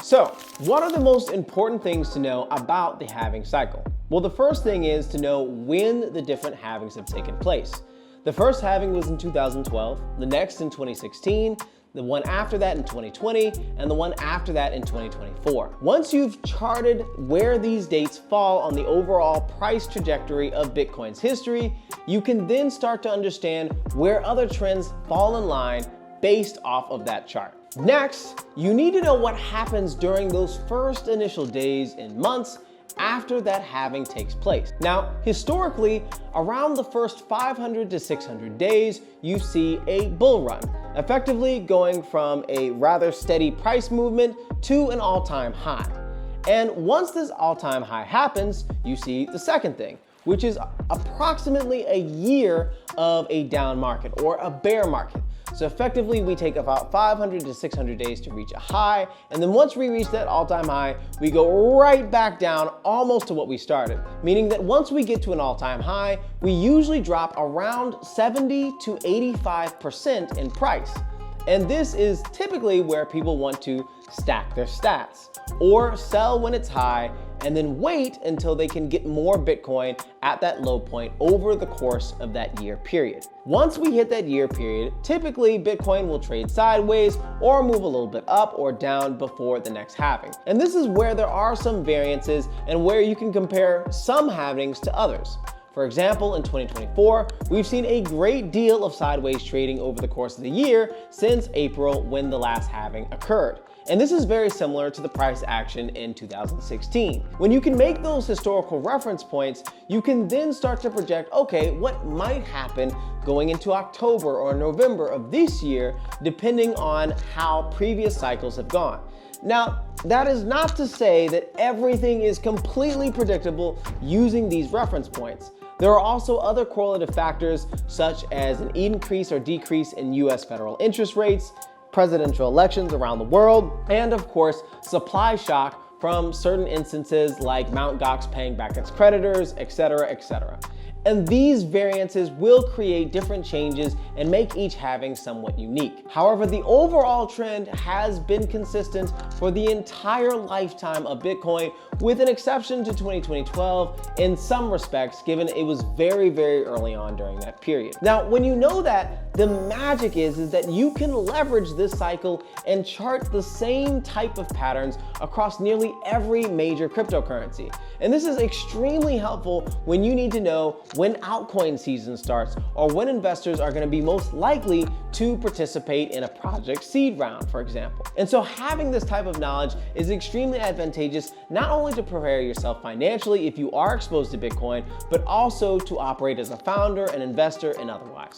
So, what are the most important things to know about the halving cycle? Well, the first thing is to know when the different halvings have taken place. The first halving was in 2012, the next in 2016, the one after that in 2020, and the one after that in 2024. Once you've charted where these dates fall on the overall price trajectory of Bitcoin's history, you can then start to understand where other trends fall in line based off of that chart. Next, you need to know what happens during those first initial days and months after that halving takes place. Now, historically, around the first 500 to 600 days, you see a bull run, effectively going from a rather steady price movement to an all-time high. And once this all-time high happens, you see the second thing, which is approximately a year of a down market or a bear market. So effectively, we take about 500 to 600 days to reach a high, and then once we reach that all-time high, we go right back down almost to what we started, meaning that once we get to an all-time high, we usually drop around 70 to 85% in price. And this is typically where people want to stack their stats or sell when it's high and then wait until they can get more Bitcoin at that low point over the course of that year period. Once we hit that year period, typically Bitcoin will trade sideways or move a little bit up or down before the next halving. And this is where there are some variances and where you can compare some halvings to others. For example, in 2024, we've seen a great deal of sideways trading over the course of the year since April when the last halving occurred. And this is very similar to the price action in 2016. When you can make those historical reference points, you can then start to project, okay, what might happen going into October or November of this year, depending on how previous cycles have gone. Now, that is not to say that everything is completely predictable using these reference points. There are also other correlative factors such as an increase or decrease in US federal interest rates, presidential elections around the world, and of course, supply shock from certain instances like Mt. Gox paying back its creditors, etc., etc. And these variances will create different changes and make each halving somewhat unique. However, the overall trend has been consistent for the entire lifetime of Bitcoin, with an exception to 2012 in some respects, given it was very, very early on during that period. Now, when you know that, the magic is that you can leverage this cycle and chart the same type of patterns across nearly every major cryptocurrency. And this is extremely helpful when you need to know when altcoin season starts or when investors are going to be most likely to participate in a project seed round, for example. And so having this type of knowledge is extremely advantageous, not only to prepare yourself financially if you are exposed to Bitcoin, but also to operate as a founder, an investor, and otherwise.